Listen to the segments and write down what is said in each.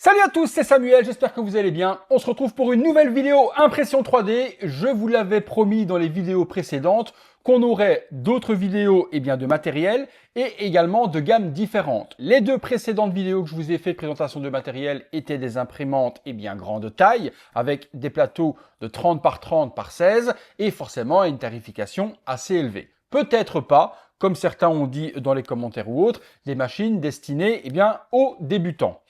Salut à tous, c'est Samuel, j'espère que vous allez bien. On se retrouve pour une nouvelle vidéo impression 3D. Je vous l'avais promis dans les vidéos précédentes qu'on aurait d'autres vidéos de matériel et également de gammes différentes. Les deux précédentes vidéos que je vous ai fait de présentation de matériel étaient des imprimantes grande taille avec des plateaux de 30 par 30 par 16 et forcément une tarification assez élevée. Peut-être pas, comme certains ont dit dans les commentaires ou autres, des machines destinées aux débutants.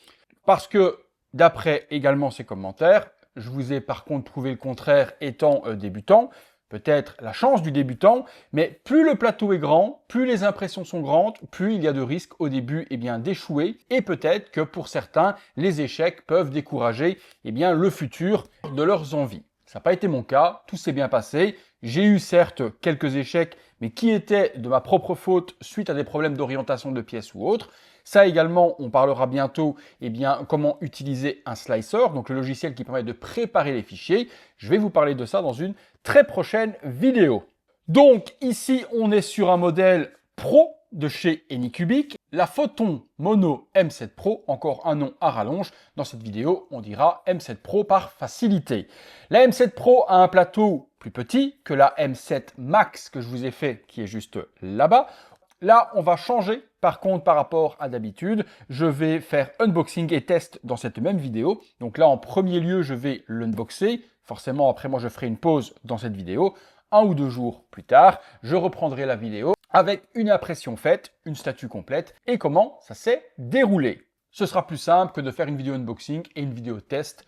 Parce que, d'après également ces commentaires, je vous ai par contre prouvé le contraire étant débutant, peut-être la chance du débutant, mais plus le plateau est grand, plus les impressions sont grandes, plus il y a de risques au début d'échouer, et peut-être que pour certains, les échecs peuvent décourager le futur de leurs envies. Ça n'a pas été mon cas, tout s'est bien passé. J'ai eu certes quelques échecs, mais qui étaient de ma propre faute suite à des problèmes d'orientation de pièces ou autres. Ça également, on parlera bientôt comment utiliser un slicer, donc le logiciel qui permet de préparer les fichiers. Je vais vous parler de ça dans une très prochaine vidéo. Donc ici, on est sur un modèle Pro de chez Anycubic, la Photon Mono M7 Pro, encore un nom à rallonge. Dans cette vidéo, on dira M7 Pro par facilité. La M7 Pro a un plateau plus petit que la M7 Max que je vous ai fait, qui est juste là-bas. Là, on va changer par contre par rapport à d'habitude. Je vais faire unboxing et test dans cette même vidéo. Donc là, en premier lieu, je vais l'unboxer. Forcément, après moi, je ferai une pause dans cette vidéo. 1 ou 2 jours plus tard, je reprendrai la vidéo avec une impression faite, une statue complète et comment ça s'est déroulé. Ce sera plus simple que de faire une vidéo unboxing et une vidéo test.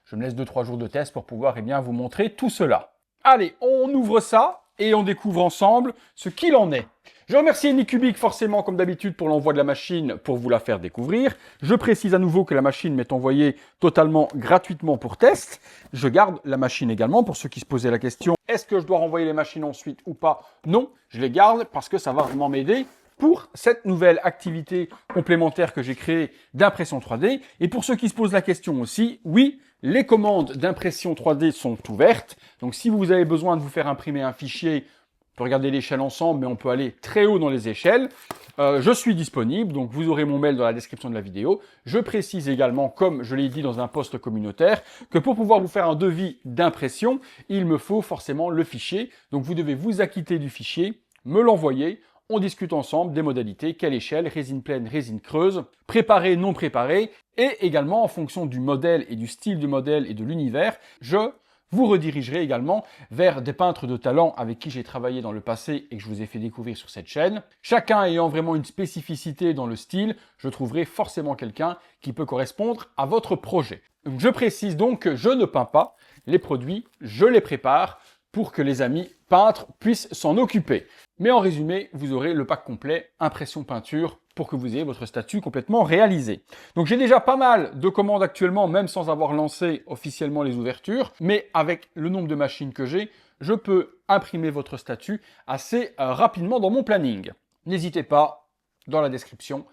Je me laisse 2-3 jours de test pour pouvoir vous montrer tout cela. Allez, on ouvre ça et on découvre ensemble ce qu'il en est. Je remercie Anycubic forcément comme d'habitude pour l'envoi de la machine pour vous la faire découvrir. Je précise à nouveau que la machine m'est envoyée totalement gratuitement pour test. Je garde la machine également pour ceux qui se posaient la question. Est-ce que je dois renvoyer les machines ensuite ou pas? Non, je les garde parce que ça va vraiment m'aider pour cette nouvelle activité complémentaire que j'ai créée d'impression 3D. Et pour ceux qui se posent la question aussi, oui, les commandes d'impression 3D sont ouvertes. Donc si vous avez besoin de vous faire imprimer un fichier, on peut regarder l'échelle ensemble, mais on peut aller très haut dans les échelles. Je suis disponible, donc vous aurez mon mail dans la description de la vidéo. Je précise également, comme je l'ai dit dans un post communautaire, que pour pouvoir vous faire un devis d'impression, il me faut forcément le fichier. Donc vous devez vous acquitter du fichier, me l'envoyer. On discute ensemble des modalités, quelle échelle, résine pleine, résine creuse, préparée, non préparée, et également en fonction du modèle et du style du modèle et de l'univers, je vous redirigerai également vers des peintres de talent avec qui j'ai travaillé dans le passé et que je vous ai fait découvrir sur cette chaîne. Chacun ayant vraiment une spécificité dans le style, je trouverai forcément quelqu'un qui peut correspondre à votre projet. Donc, je précise donc que je ne peins pas les produits, je les prépare pour que les amis peintres puissent s'en occuper. Mais en résumé, vous aurez le pack complet impression peinture pour que vous ayez votre statue complètement réalisée. Donc j'ai déjà pas mal de commandes actuellement, même sans avoir lancé officiellement les ouvertures, mais avec le nombre de machines que j'ai, je peux imprimer votre statue assez rapidement dans mon planning. N'hésitez pas, dans la description,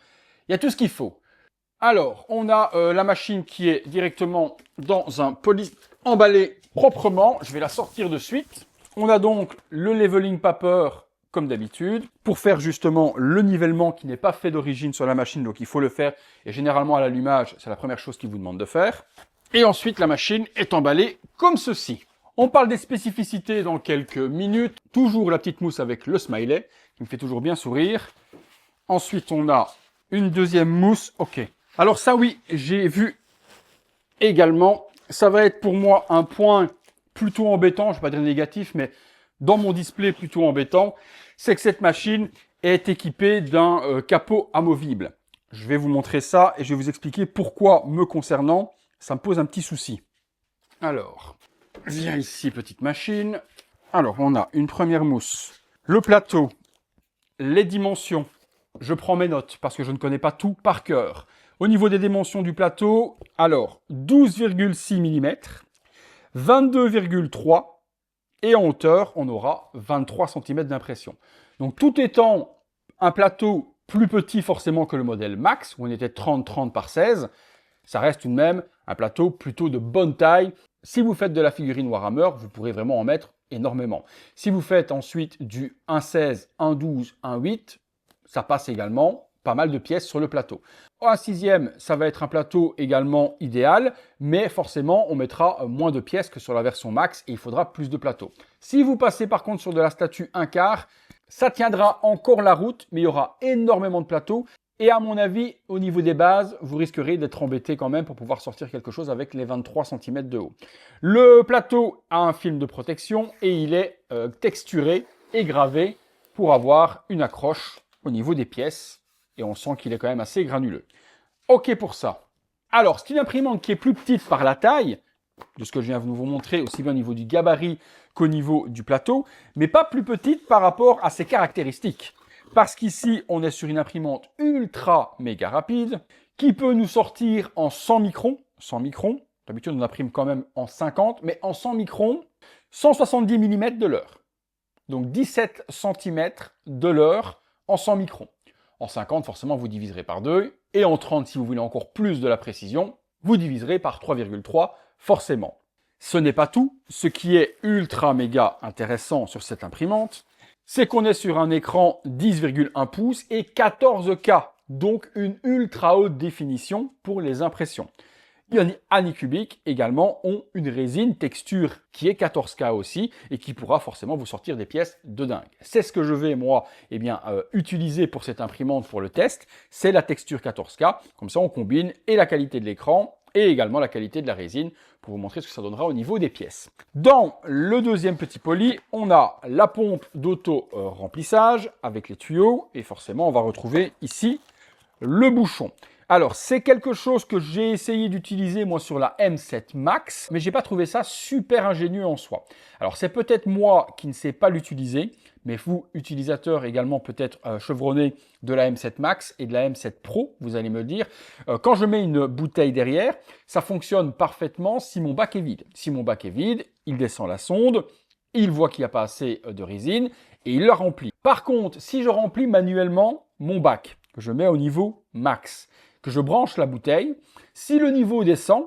il y a tout ce qu'il faut. Alors, on a la machine qui est directement dans un poly emballé proprement. Je vais la sortir de suite. On a donc le leveling paper comme d'habitude, pour faire justement le nivellement qui n'est pas fait d'origine sur la machine, donc il faut le faire, et généralement à l'allumage, c'est la première chose qu'il vous demande de faire. Et ensuite, la machine est emballée comme ceci. On parle des spécificités dans quelques minutes, toujours la petite mousse avec le smiley, qui me fait toujours bien sourire. Ensuite, on a une deuxième mousse, ok. Alors ça oui, j'ai vu également, ça va être pour moi un point plutôt embêtant, je ne vais pas dire négatif, mais dans mon display plutôt embêtant, c'est que cette machine est équipée d'un capot amovible. Je vais vous montrer ça et je vais vous expliquer pourquoi, me concernant, ça me pose un petit souci. Alors, viens ici, petite machine. Alors, on a une première mousse, le plateau, les dimensions. Je prends mes notes parce que je ne connais pas tout par cœur. Au niveau des dimensions du plateau, alors 12,6 mm, 22,3 et en hauteur, on aura 23 cm d'impression. Donc tout étant un plateau plus petit forcément que le modèle Max, où on était 30-30 par 16, ça reste tout de même un plateau plutôt de bonne taille. Si vous faites de la figurine Warhammer, vous pourrez vraiment en mettre énormément. Si vous faites ensuite du 1,16, 1,12, 1,8, ça passe également pas mal de pièces sur le plateau. Un 6e, ça va être un plateau également idéal, mais forcément, on mettra moins de pièces que sur la version max et il faudra plus de plateaux. Si vous passez par contre sur de la statue 1/4, ça tiendra encore la route, mais il y aura énormément de plateaux. Et à mon avis, au niveau des bases, vous risquerez d'être embêté quand même pour pouvoir sortir quelque chose avec les 23 cm de haut. Le plateau a un film de protection et il est texturé et gravé pour avoir une accroche au niveau des pièces. Et on sent qu'il est quand même assez granuleux. OK pour ça. Alors, c'est une imprimante qui est plus petite par la taille, de ce que je viens de vous montrer, aussi bien au niveau du gabarit qu'au niveau du plateau, mais pas plus petite par rapport à ses caractéristiques. Parce qu'ici, on est sur une imprimante ultra méga rapide, qui peut nous sortir en 100 microns. 100 microns, d'habitude on imprime quand même en 50, mais en 100 microns, 170 mm de l'heure. Donc 17 cm de l'heure en 100 microns. En 50, forcément, vous diviserez par 2. Et en 30, si vous voulez encore plus de la précision, vous diviserez par 3,3, forcément. Ce n'est pas tout. Ce qui est ultra méga intéressant sur cette imprimante, c'est qu'on est sur un écran 10,1 pouces et 14K. Donc une ultra haute définition pour les impressions. Anycubic également ont une résine texture qui est 14K aussi et qui pourra forcément vous sortir des pièces de dingue. C'est ce que je vais moi utiliser pour cette imprimante pour le test, c'est la texture 14K. Comme ça on combine et la qualité de l'écran et également la qualité de la résine pour vous montrer ce que ça donnera au niveau des pièces. Dans le deuxième petit poli, on a la pompe d'auto-remplissage avec les tuyaux et forcément on va retrouver ici le bouchon. Alors, c'est quelque chose que j'ai essayé d'utiliser moi sur la M7 Max, mais j'ai pas trouvé ça super ingénieux en soi. Alors, c'est peut-être moi qui ne sais pas l'utiliser, mais vous, utilisateurs également peut-être chevronnés de la M7 Max et de la M7 Pro, vous allez me dire, quand je mets une bouteille derrière, ça fonctionne parfaitement si mon bac est vide. Si mon bac est vide, il descend la sonde, il voit qu'il n'y a pas assez de résine et il la remplit. Par contre, si je remplis manuellement mon bac, que je mets au niveau max, que je branche la bouteille, si le niveau descend,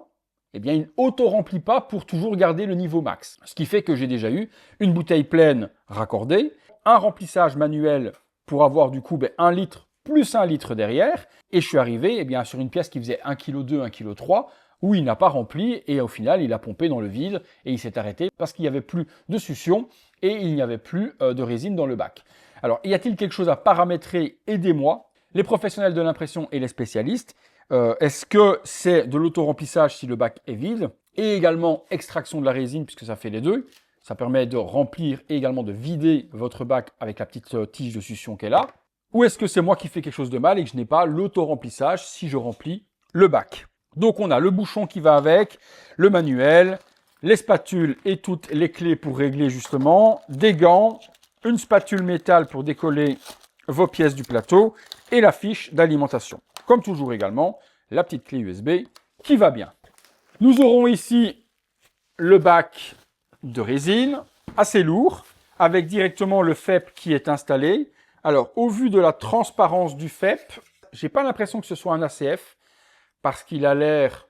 eh bien, il n'auto-remplit pas pour toujours garder le niveau max. Ce qui fait que j'ai déjà eu une bouteille pleine raccordée, un remplissage manuel pour avoir du coup 1 litre plus 1 litre derrière, et je suis arrivé sur une pièce qui faisait 1,2 kg, 1,3 kg, où il n'a pas rempli, et au final, il a pompé dans le vide, et il s'est arrêté parce qu'il n'y avait plus de succion, et il n'y avait plus de résine dans le bac. Alors, y a-t-il quelque chose à paramétrer? Aidez-moi. Les professionnels de l'impression et les spécialistes, est-ce que c'est de l'auto-remplissage si le bac est vide et également extraction de la résine puisque ça fait les deux. Ça permet de remplir et également de vider votre bac avec la petite tige de succion qui est là. Ou est-ce que c'est moi qui fais quelque chose de mal et que je n'ai pas l'auto-remplissage si je remplis le bac? Donc on a le bouchon qui va avec, le manuel, les spatules et toutes les clés pour régler justement, des gants, une spatule métal pour décoller vos pièces du plateau et la fiche d'alimentation. Comme toujours également, la petite clé USB qui va bien. Nous aurons ici le bac de résine, assez lourd, avec directement le FEP qui est installé. Alors, au vu de la transparence du FEP, j'ai pas l'impression que ce soit un ACF, parce qu'il a l'air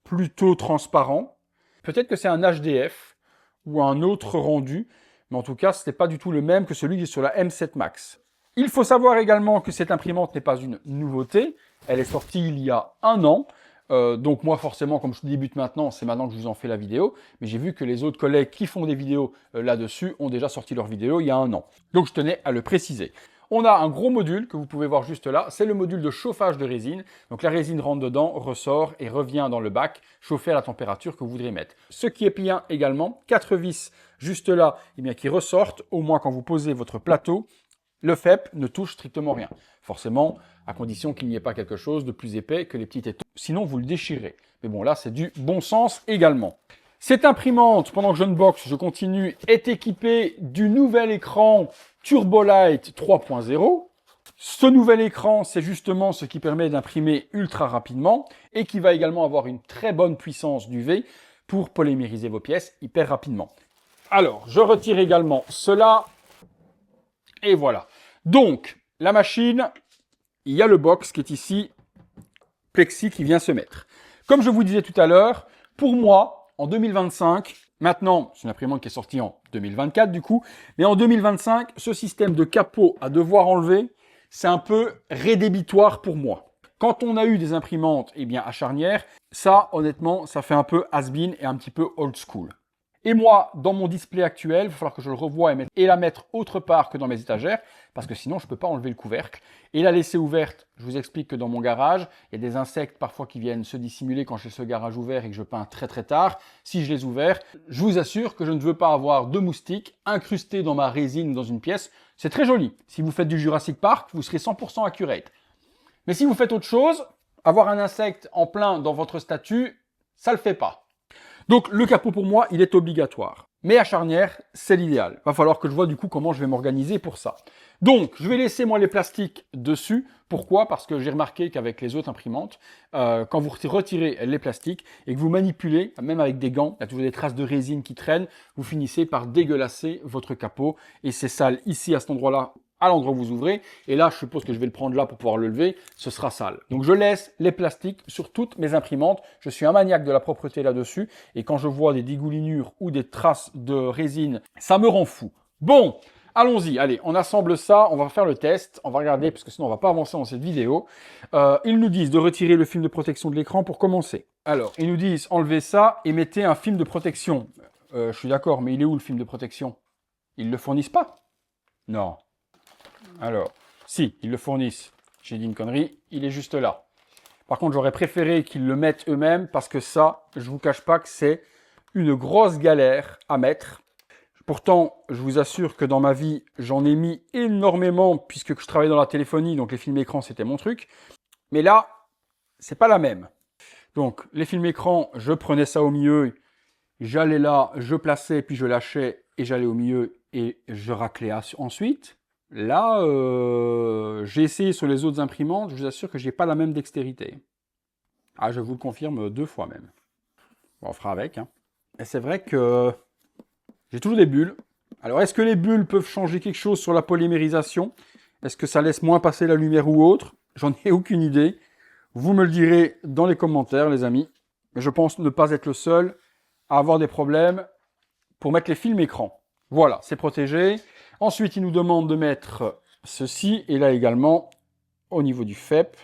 plutôt transparent. Peut-être que c'est un HDF ou un autre rendu, mais en tout cas, ce n'est pas du tout le même que celui qui est sur la M7 Max. Il faut savoir également que cette imprimante n'est pas une nouveauté. Elle est sortie il y a 1 an. Donc moi, forcément, comme je débute maintenant, c'est maintenant que je vous en fais la vidéo. Mais j'ai vu que les autres collègues qui font des vidéos là-dessus ont déjà sorti leur vidéo il y a 1 an. Donc je tenais à le préciser. On a un gros module que vous pouvez voir juste là. C'est le module de chauffage de résine. Donc la résine rentre dedans, ressort et revient dans le bac, chauffée à la température que vous voudrez mettre. Ce qui est bien également, 4 vis juste là, qui ressortent, au moins quand vous posez votre plateau. Le FEP ne touche strictement rien. Forcément, à condition qu'il n'y ait pas quelque chose de plus épais que les petits étaux. Sinon, vous le déchirez. Mais bon, là, c'est du bon sens également. Cette imprimante, pendant que je unbox, je continue, est équipée du nouvel écran Turbolight 3.0. Ce nouvel écran, c'est justement ce qui permet d'imprimer ultra rapidement et qui va également avoir une très bonne puissance d'UV pour polymériser vos pièces hyper rapidement. Alors, je retire également cela. Et voilà. Donc, la machine, il y a le box qui est ici, plexi qui vient se mettre. Comme je vous disais tout à l'heure, pour moi, en 2025, maintenant, c'est une imprimante qui est sortie en 2024 du coup, mais en 2025, ce système de capot à devoir enlever, c'est un peu rédhibitoire pour moi. Quand on a eu des imprimantes eh bien, à charnière, ça, honnêtement, ça fait un peu has-been et un petit peu old school. Et moi, dans mon display actuel, il va falloir que je le revoie et la mettre autre part que dans mes étagères, parce que sinon, je ne peux pas enlever le couvercle. Et la laisser ouverte, je vous explique que dans mon garage, il y a des insectes parfois qui viennent se dissimuler quand j'ai ce garage ouvert et que je peins très très tard. Si je les ouvre, je vous assure que je ne veux pas avoir de moustiques incrustés dans ma résine dans une pièce. C'est très joli. Si vous faites du Jurassic Park, vous serez 100% accurate. Mais si vous faites autre chose, avoir un insecte en plein dans votre statue, ça ne le fait pas. Donc le capot pour moi, il est obligatoire. Mais à charnière, c'est l'idéal. Va falloir que je vois du coup comment je vais m'organiser pour ça. Donc je vais laisser moi les plastiques dessus. Pourquoi? Parce que j'ai remarqué qu'avec les autres imprimantes, quand vous retirez les plastiques et que vous manipulez, même avec des gants, il y a toujours des traces de résine qui traînent, vous finissez par dégueulasser votre capot. Et c'est sale ici à cet endroit-là, à l'endroit où vous ouvrez, et là je suppose que je vais le prendre là pour pouvoir le lever, ce sera sale. Donc je laisse les plastiques sur toutes mes imprimantes, je suis un maniaque de la propreté là-dessus, et quand je vois des dégoulinures ou des traces de résine, ça me rend fou. Bon, allons-y, allez, on assemble ça, on va faire le test, on va regarder, parce que sinon on va pas avancer dans cette vidéo. Ils nous disent de retirer le film de protection de l'écran pour commencer. Alors, ils nous disent enlevez ça et mettez un film de protection. Je suis d'accord, mais il est où le film de protection? Ils ne le fournissent pas? Non. Alors, si, ils le fournissent. J'ai dit une connerie, il est juste là. Par contre, j'aurais préféré qu'ils le mettent eux-mêmes parce que ça, je vous cache pas que c'est une grosse galère à mettre. Pourtant, je vous assure que dans ma vie, j'en ai mis énormément puisque je travaillais dans la téléphonie, donc les films écrans, c'était mon truc. Mais là, c'est pas la même. Donc, les films écrans, je prenais ça au milieu, j'allais là, je plaçais, puis je lâchais et j'allais au milieu et je raclais ensuite. Là, j'ai essayé sur les autres imprimantes, je vous assure que je n'ai pas la même dextérité. Ah, je vous le confirme 2 fois même. Bon, on fera avec. Hein. Et c'est vrai que j'ai toujours des bulles. Alors, est-ce que les bulles peuvent changer quelque chose sur la polymérisation? Est-ce que ça laisse moins passer la lumière ou autre? J'en ai aucune idée. Vous me le direz dans les commentaires, les amis. Mais je pense ne pas être le seul à avoir des problèmes pour mettre les films écran. Voilà, c'est protégé. Ensuite, il nous demande de mettre ceci, et là également, au niveau du FEP.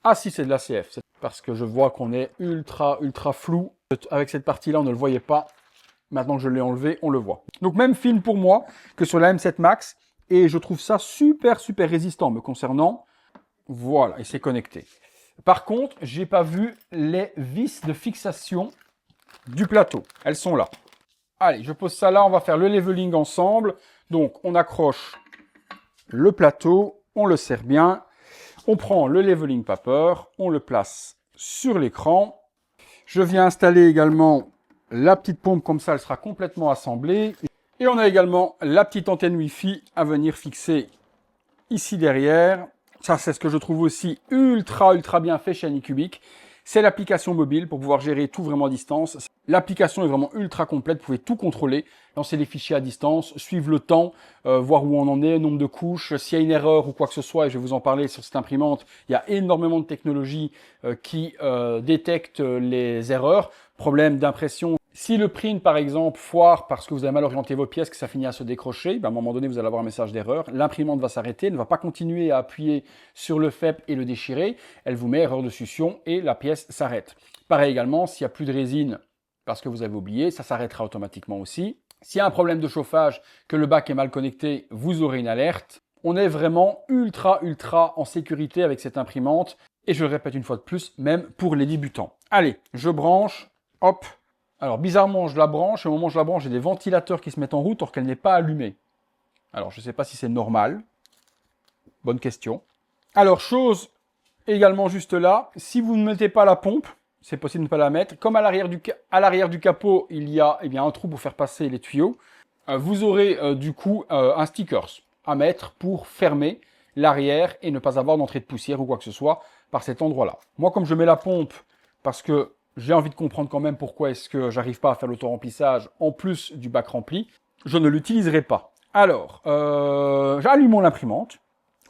Ah si, c'est de l'ACF, c'est parce que je vois qu'on est ultra flou. Avec cette partie-là, on ne le voyait pas. Maintenant que je l'ai enlevé, on le voit. Donc même film pour moi que sur la M7 Max, et je trouve ça super résistant me concernant. Voilà, et c'est connecté. Par contre, j'ai pas vu les vis de fixation du plateau. Elles sont là. Allez, je pose ça là, on va faire le leveling ensemble. Donc, on accroche le plateau, on le serre bien. On prend le leveling paper, on le place sur l'écran. Je viens installer également la petite pompe, comme ça elle sera complètement assemblée. Et on a également la petite antenne Wi-Fi à venir fixer ici derrière. Ça, c'est ce que je trouve aussi ultra bien fait chez Anycubic. C'est l'application mobile pour pouvoir gérer tout vraiment à distance. L'application est vraiment ultra complète, vous pouvez tout contrôler, lancer les fichiers à distance, suivre le temps, voir où on en est, nombre de couches, s'il y a une erreur ou quoi que ce soit, et je vais vous en parler sur cette imprimante, il y a énormément de technologies qui détectent les erreurs, problème d'impression. Si le print, par exemple, foire parce que vous avez mal orienté vos pièces, que ça finit à se décrocher, ben à un moment donné, vous allez avoir un message d'erreur. L'imprimante va s'arrêter, elle ne va pas continuer à appuyer sur le FEP et le déchirer. Elle vous met erreur de succion et la pièce s'arrête. Pareil également, s'il n'y a plus de résine parce que vous avez oublié, ça s'arrêtera automatiquement aussi. S'il y a un problème de chauffage, que le bac est mal connecté, vous aurez une alerte. On est vraiment ultra en sécurité avec cette imprimante. Et je le répète une fois de plus, même pour les débutants. Allez, je branche, hop. Alors, bizarrement, je la branche, et au moment où je la branche, j'ai des ventilateurs qui se mettent en route alors qu'elle n'est pas allumée. Alors, je ne sais pas si c'est normal. Bonne question. Alors, chose également juste là, si vous ne mettez pas la pompe, c'est possible de ne pas la mettre. Comme à l'arrière du capot, il y a un trou pour faire passer les tuyaux, vous aurez du coup un sticker à mettre pour fermer l'arrière et ne pas avoir d'entrée de poussière ou quoi que ce soit par cet endroit-là. Moi, comme je mets la pompe, parce que j'ai envie de comprendre quand même pourquoi est-ce que j'arrive pas à faire l'auto-remplissage en plus du bac rempli, je ne l'utiliserai pas. Alors, j'allume l'imprimante.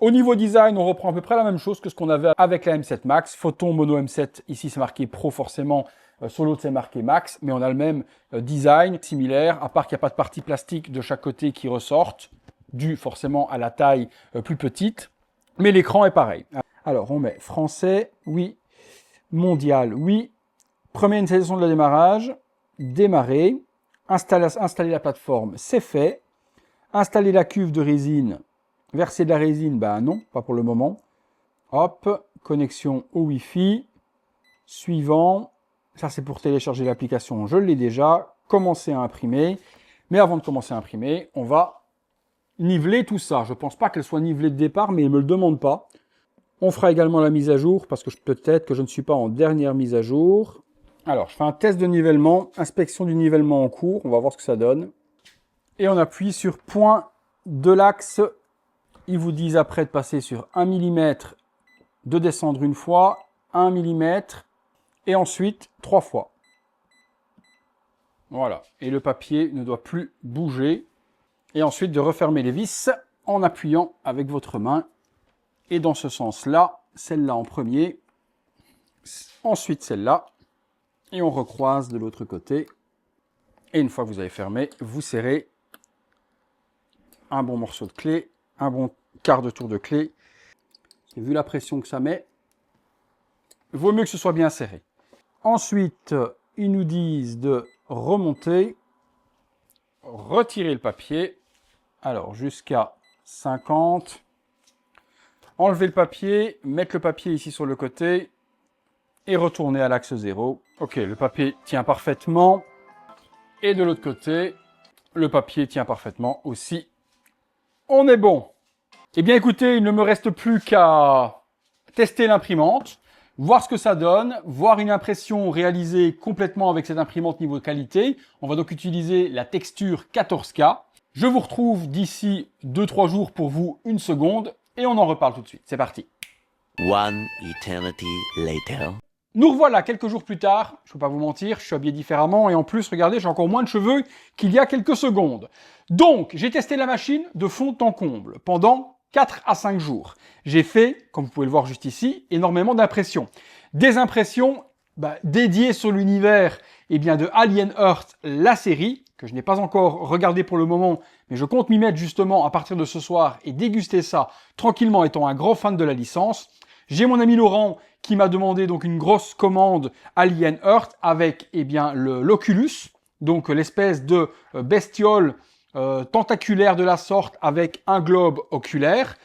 Au niveau design, on reprend à peu près la même chose que ce qu'on avait avec la M7 Max. Photon mono M7, ici c'est marqué Pro forcément, sur l'autre c'est marqué Max, mais on a le même design similaire, à part qu'il n'y a pas de partie plastique de chaque côté qui ressortent, dû forcément à la taille plus petite, mais l'écran est pareil. Alors, on met français, oui. Mondial, oui. Première initialisation de la démarrage. Démarrer. Installer la plateforme, c'est fait. Installer la cuve de résine. Verser de la résine, ben non, pas pour le moment. Hop, connexion au Wi-Fi. Suivant. Ça, c'est pour télécharger l'application, je l'ai déjà. Commencer à imprimer. Mais avant de commencer à imprimer, on va niveler tout ça. Je ne pense pas qu'elle soit nivelée de départ, mais il ne me le demande pas. On fera également la mise à jour, parce que peut-être que je ne suis pas en dernière mise à jour. Alors, je fais un test de nivellement, inspection du nivellement en cours. On va voir ce que ça donne. Et on appuie sur point de l'axe. Ils vous disent après de passer sur 1 mm, de descendre une fois, 1 mm, et ensuite 3 fois. Voilà. Et le papier ne doit plus bouger. Et ensuite de refermer les vis en appuyant avec votre main. Et dans ce sens-là, celle-là en premier. Ensuite celle-là. Et on recroise de l'autre côté. Et une fois que vous avez fermé, vous serrez un bon morceau de clé, un bon quart de tour de clé. Et vu la pression que ça met, il vaut mieux que ce soit bien serré. Ensuite, ils nous disent de remonter, retirer le papier. Alors, jusqu'à 50. Enlever le papier, mettre le papier ici sur le côté et retourner à l'axe 0. Ok, le papier tient parfaitement. Et de l'autre côté, le papier tient parfaitement aussi. On est bon. Eh bien, écoutez, il ne me reste plus qu'à tester l'imprimante, voir ce que ça donne, voir une impression réalisée complètement avec cette imprimante niveau qualité. On va donc utiliser la texture 14K. Je vous retrouve d'ici 2-3 jours pour vous, une seconde, et on en reparle tout de suite. C'est parti. One eternity later. Nous revoilà quelques jours plus tard. Je ne peux pas vous mentir, je suis habillé différemment, et en plus, regardez, j'ai encore moins de cheveux qu'il y a quelques secondes. Donc, j'ai testé la machine de fond en comble pendant 4 à 5 jours. J'ai fait, comme vous pouvez le voir juste ici, énormément d'impressions. Des impressions dédiées sur l'univers de Alien Earth, la série, que je n'ai pas encore regardé pour le moment, mais je compte m'y mettre justement à partir de ce soir et déguster ça tranquillement étant un grand fan de la licence. J'ai mon ami Laurent qui m'a demandé donc une grosse commande Alien Earth avec l'Oculus, donc l'espèce de bestiole tentaculaire de la sorte avec un globe oculaire.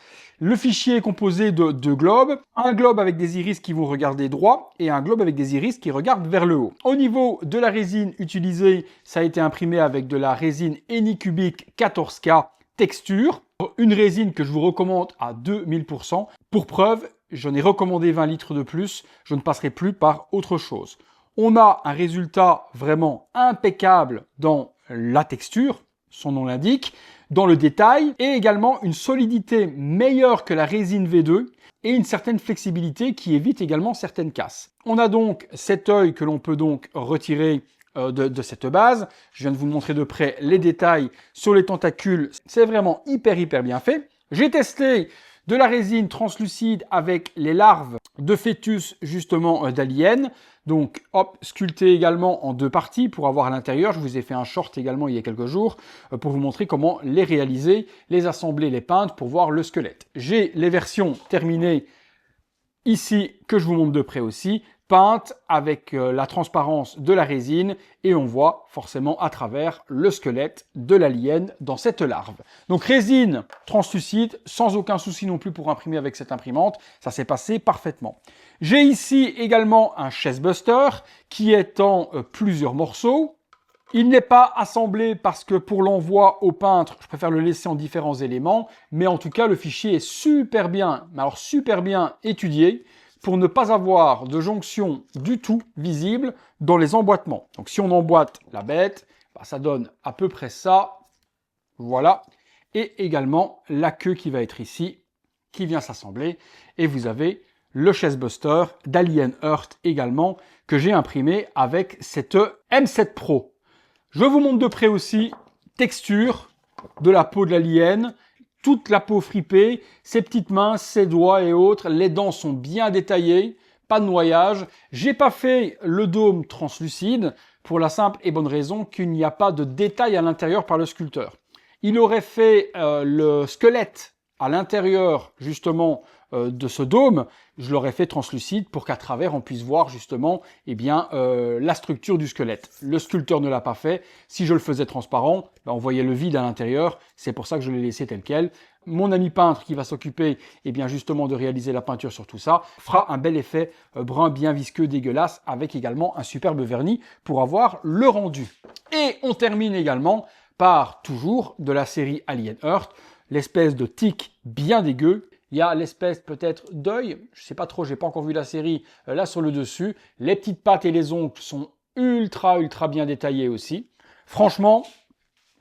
Le fichier est composé de 2 globes, un globe avec des iris qui vont regarder droit et un globe avec des iris qui regardent vers le haut. Au niveau de la résine utilisée, ça a été imprimé avec de la résine Anycubic 14K texture, une résine que je vous recommande à 2000%. Pour preuve, j'en ai recommandé 20 litres de plus, je ne passerai plus par autre chose. On a un résultat vraiment impeccable dans la texture, son nom l'indique, dans le détail, et également une solidité meilleure que la résine V2 et une certaine flexibilité qui évite également certaines casses. On a donc cet œil que l'on peut donc retirer de cette base. Je viens de vous montrer de près les détails sur les tentacules. C'est vraiment hyper bien fait. J'ai testé de la résine translucide avec les larves de fœtus justement d'aliens. Donc hop, sculpté également en 2 parties pour avoir à l'intérieur. Je vous ai fait un short également il y a quelques jours pour vous montrer comment les réaliser, les assembler, les peindre pour voir le squelette. J'ai les versions terminées ici que je vous montre de près aussi, peintes avec la transparence de la résine et on voit forcément à travers le squelette de l'alien dans cette larve. Donc résine translucide, sans aucun souci non plus pour imprimer avec cette imprimante, ça s'est passé parfaitement. J'ai ici également un chestbuster qui est en plusieurs morceaux. Il n'est pas assemblé parce que pour l'envoi au peintre, je préfère le laisser en différents éléments, mais en tout cas le fichier est super bien, mais alors super bien étudié pour ne pas avoir de jonction du tout visible dans les emboîtements. Donc si on emboîte la bête, ça donne à peu près ça, voilà, et également la queue qui va être ici, qui vient s'assembler, et vous avez le chestbuster d'Alien Earth également, que j'ai imprimé avec cette M7 Pro. Je vous montre de près aussi, texture de la peau de l'alien, toute la peau fripée, ses petites mains, ses doigts et autres, les dents sont bien détaillées, pas de noyage. J'ai pas fait le dôme translucide pour la simple et bonne raison qu'il n'y a pas de détail à l'intérieur par le sculpteur. Il aurait fait le squelette à l'intérieur justement de ce dôme, je l'aurais fait translucide pour qu'à travers on puisse voir justement la structure du squelette. Le sculpteur ne l'a pas fait. Si je le faisais transparent, on voyait le vide à l'intérieur. C'est pour ça que je l'ai laissé tel quel. Mon ami peintre qui va s'occuper justement de réaliser la peinture sur tout ça fera un bel effet brun bien visqueux, dégueulasse, avec également un superbe vernis pour avoir le rendu. Et on termine également par toujours de la série Alien Earth, l'espèce de tic bien dégueu. Il y a l'espèce peut-être d'œil, je sais pas trop, j'ai pas encore vu la série, là sur le dessus. Les petites pattes et les ongles sont ultra bien détaillés aussi. Franchement,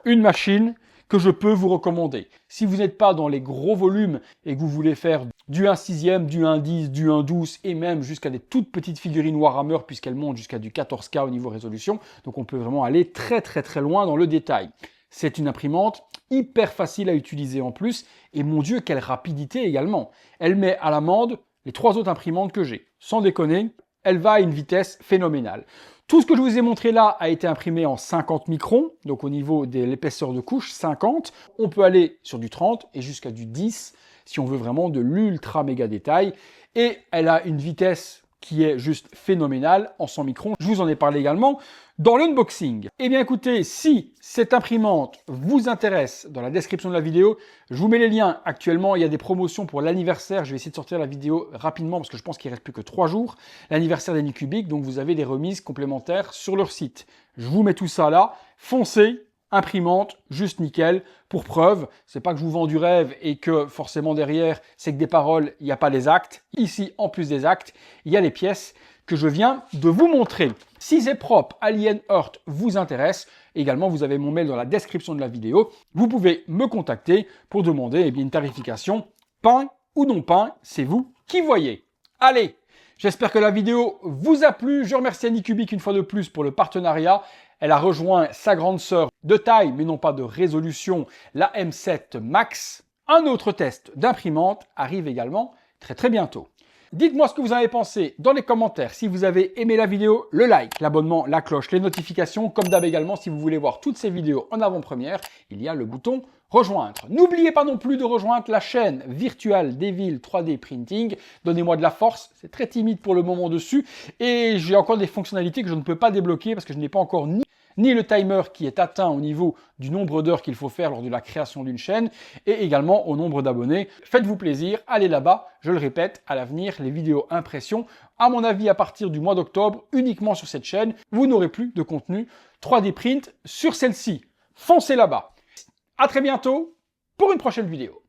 une machine que je peux vous recommander. Si vous n'êtes pas dans les gros volumes et que vous voulez faire du 1/6, du 1/10, du 1/12 et même jusqu'à des toutes petites figurines Warhammer puisqu'elles montent jusqu'à du 14K au niveau résolution, donc on peut vraiment aller très loin dans le détail. C'est une imprimante hyper facile à utiliser en plus, et mon Dieu, quelle rapidité également. Elle met à l'amende les 3 autres imprimantes que j'ai. Sans déconner, elle va à une vitesse phénoménale. Tout ce que je vous ai montré là a été imprimé en 50 microns, donc au niveau de l'épaisseur de couche, 50. On peut aller sur du 30 et jusqu'à du 10 si on veut vraiment de l'ultra méga détail. Et elle a une vitesse qui est juste phénoménale en 100 microns. Je vous en ai parlé également dans l'unboxing. Eh bien écoutez, si cette imprimante vous intéresse, dans la description de la vidéo, je vous mets les liens. Actuellement, il y a des promotions pour l'anniversaire. Je vais essayer de sortir la vidéo rapidement parce que je pense qu'il ne reste plus que 3 jours. L'anniversaire d'Anycubic, donc vous avez des remises complémentaires sur leur site. Je vous mets tout ça là. Foncez, imprimante, juste nickel. Pour preuve, c'est pas que je vous vends du rêve et que forcément derrière, c'est que des paroles, il n'y a pas les actes. Ici, en plus des actes, il y a les pièces que je viens de vous montrer. Si c'est propre, Alien Earth vous intéresse, également vous avez mon mail dans la description de la vidéo. Vous pouvez me contacter pour demander une tarification peint ou non peint, c'est vous qui voyez. Allez, j'espère que la vidéo vous a plu. Je remercie Anycubic une fois de plus pour le partenariat. Elle a rejoint sa grande sœur de taille, mais non pas de résolution, la M7 Max. Un autre test d'imprimante arrive également très bientôt. Dites-moi ce que vous en avez pensé dans les commentaires. Si vous avez aimé la vidéo, le like, l'abonnement, la cloche, les notifications. Comme d'hab également, si vous voulez voir toutes ces vidéos en avant-première, il y a le bouton rejoindre. N'oubliez pas non plus de rejoindre la chaîne Virtual Devil 3D Printing. Donnez-moi de la force, c'est très timide pour le moment dessus. Et j'ai encore des fonctionnalités que je ne peux pas débloquer parce que je n'ai pas encore ni le timer qui est atteint au niveau du nombre d'heures qu'il faut faire lors de la création d'une chaîne et également au nombre d'abonnés. Faites-vous plaisir, allez là-bas. Je le répète, à l'avenir, les vidéos impression, à mon avis à partir du mois d'octobre, uniquement sur cette chaîne, vous n'aurez plus de contenu 3D print sur celle-ci. Foncez là-bas. À très bientôt pour une prochaine vidéo.